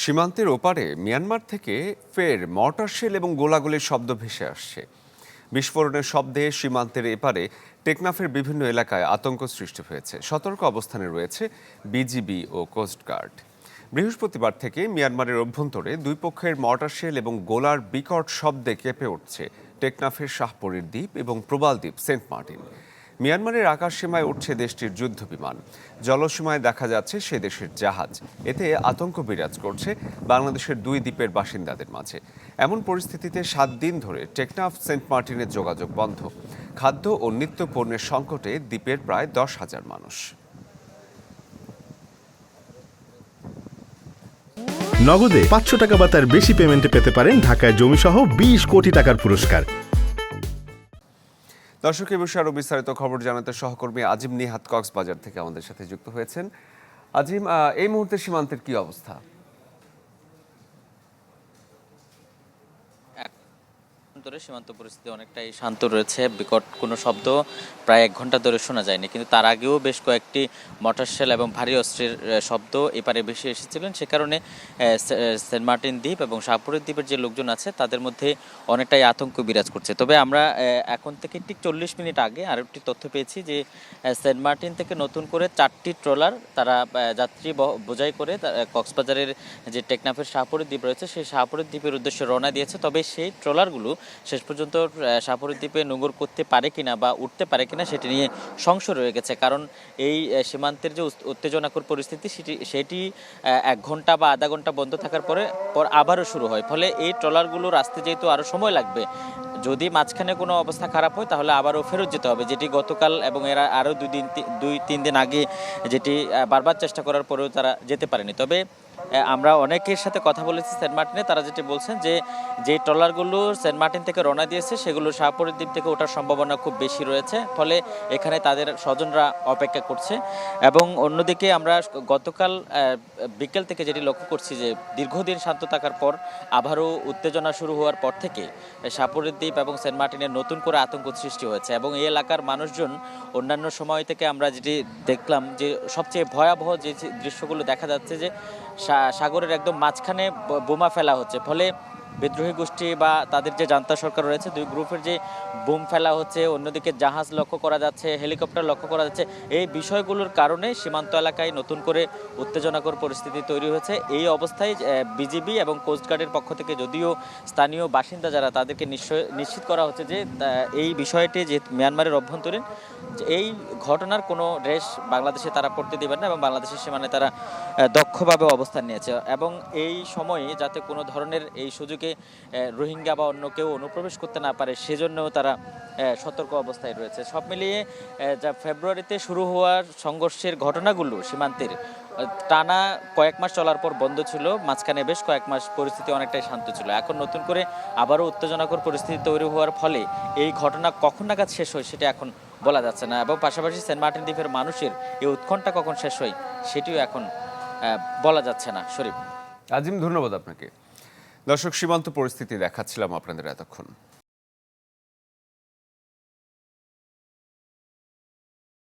সীমান্তের ওপারে মিয়ানমার থেকে ফের মর্টার শেল এবং গোলাগুলির শব্দ ভেসে আসছে। বিস্ফোরণের শব্দে সীমান্তের এপারে টেকনাফের বিভিন্ন এলাকায় আতঙ্ক সৃষ্টি হয়েছে। সতর্ক অবস্থানে রয়েছে বিজিবি ও কোস্টগার্ড। বৃহস্পতিবার থেকে মিয়ানমারের অভ্যন্তরে দুই পক্ষের মর্টার শেল এবং গোলার বিকট শব্দে কেঁপে উঠছে টেকনাফের শাহপরীর দ্বীপ এবং প্রবাল দ্বীপ সেন্ট মার্টিন। মিয়ানমারের আকাশসীমায় উঠছে দেশটির যুদ্ধ বিমান, জলসীমায় দেখা যাচ্ছে সে দেশের জাহাজ। এতে আতঙ্ক বিরাজ করছে বাংলাদেশের দুই দ্বীপের বাসিন্দাদের মাঝে। এমন পরিস্থিতিতে 7 দিন ধরে টেকনাফ সেন্ট মার্টিনের যোগাযোগ বন্ধ। খাদ্য ও নিত্য পণ্যের সংকটে দ্বীপের প্রায় 10,000 মানুষ। নগদে 500 টাকা বা তার বেশি পেমেন্টে পেতে পারেন ঢাকায় জমিসহ 20 কোটি টাকার পুরস্কার। দর্শক, এই বিষয়ে আরও বিস্তারিত খবর জানাতে সহকর্মী আজিম নিহাত কক্সবাজার থেকে আমাদের সাথে যুক্ত হয়েছেন। আজিম, এই মুহূর্তে সীমান্তের কি অবস্থা? ধরে সীমান্ত পরিস্থিতি অনেকটাই শান্ত রয়েছে। বিকট কোনো শব্দ প্রায় 1 ঘন্টা ধরে শোনা যায়নি, কিন্তু তার আগেও বেশ কয়েকটি মর্টার শেল এবং ভারী অস্ত্রের শব্দ এপারে বেশি এসেছিলেন। সে কারণে সেন্ট মার্টিন দ্বীপ এবং শাহপুরের দ্বীপের যে লোকজন আছে তাদের মধ্যে অনেকটাই আতঙ্ক বিরাজ করছে। তবে আমরা এখন থেকে ঠিক 40 মিনিট আগে আরও একটি তথ্য পেয়েছি যে সেন্ট মার্টিন থেকে নতুন করে 4টি ট্রলার তারা যাত্রী বোঝাই করে কক্সবাজারের যে টেকনাফের শাহপুরের দ্বীপ রয়েছে সেই শাহপুরের দ্বীপের উদ্দেশ্যে রওনা দিয়েছে। তবে সেই ট্রলারগুলো শেষ পর্যন্ত শাহপুরের দ্বীপে নোঙর করতে পারে কিনা বা উঠতে পারে কিনা সেটি নিয়ে সংশয় রয়ে গেছে। কারণ এই সীমান্তের যে উত্তেজনাকর পরিস্থিতি সেটি 1 ঘন্টা বা আধা ঘন্টা বন্ধ থাকার পর আবারও শুরু হয়। ফলে এই ট্রলারগুলোর আসতে যেহেতু আরও সময় লাগবে, যদি মাঝখানে কোনো অবস্থা খারাপ হয় তাহলে আবারও ফেরত যেতে হবে, যেটি গতকাল এবং এরা আরও 2-3 দিন আগে যেটি বারবার চেষ্টা করার পরেও তারা যেতে পারেনি। তবে আমরা অনেকের সাথে কথা বলেছি সেন্ট মার্টিনে, তারা যেটি বলছেন যে ট্রলারগুলো সেন্ট মার্টিন থেকে রওনা দিয়েছে সেগুলো শাহপুরের দ্বীপ থেকে ওঠার সম্ভাবনা খুব বেশি রয়েছে। ফলে এখানে তাদের স্বজনরা অপেক্ষা করছে। এবং অন্যদিকে আমরা গতকাল বিকেল থেকে যেটি লক্ষ্য করছি যে দীর্ঘদিন শান্ত থাকার পর আবারও উত্তেজনা শুরু হওয়ার পর থেকে শাহপুরের দ্বীপ এবং সেন্ট মার্টিনের নতুন করে আতঙ্ক সৃষ্টি হয়েছে। এবং এই এলাকার মানুষজন অন্যান্য সময় থেকে আমরা যেটি দেখলাম যে সবচেয়ে ভয়াবহ যে দৃশ্যগুলো দেখা যাচ্ছে যে সাগরের একদম মাঝখানে বোমা ফেলা হচ্ছে। ফলে বিদ্রোহী গোষ্ঠী বা তাদের যে জান্তা সরকার রয়েছে দুই গ্রুপের যে বোম ফেলা হচ্ছে, অন্যদিকে জাহাজ লক্ষ্য করা যাচ্ছে, হেলিকপ্টার লক্ষ্য করা যাচ্ছে, এই বিষয়গুলোর কারণে সীমান্ত এলাকায় নতুন করে উত্তেজনাকর পরিস্থিতি তৈরি হয়েছে। এই অবস্থায় বিজিবি এবং কোস্টগার্ডের পক্ষ থেকে যদিও স্থানীয় বাসিন্দা যারা তাদেরকে নিশ্চিত করা হচ্ছে যে এই বিষয়টি যে মিয়ানমারের অভ্যন্তরীণ এই ঘটনার কোনো রেশ বাংলাদেশে তারা পড়তে দেবেন না এবং বাংলাদেশের সীমানায় তারা দক্ষভাবে অবস্থান নিয়েছে। এবং এই সময়ে যাতে কোনো ধরনের এই সুযোগে রোহিঙ্গা বা অন্য কেউ অনুপ্রবেশ করতে না পারে সেজন্যও তারা সতর্ক অবস্থায় রয়েছে। সব মিলিয়ে যা ফেব্রুয়ারিতে শুরু হওয়ার সংঘর্ষের ঘটনাগুলো সীমান্তের টানা কয়েক মাস চলার পর বন্ধ ছিল, মাঝখানে বেশ কয়েক মাস পরিস্থিতি অনেকটাই শান্ত ছিল। এখন নতুন করে আবারও উত্তেজনাকর পরিস্থিতি তৈরি হওয়ার ফলে এই ঘটনা কখন নাগাদ শেষ হয় সেটা এখন বলা যাচ্ছে না। এবং পাশাপাশি সেন্ট মার্টিন দ্বীপের মানুষের এই উৎকণ্ঠা কখন শেষ হয় সেটিও এখন বলা যাচ্ছে না। শরীফ, আজিম, ধন্যবাদ আপনাকে। দর্শক, সীমান্ত পরিস্থিতি দেখাচ্ছিলাম আপনাদের এতক্ষণ।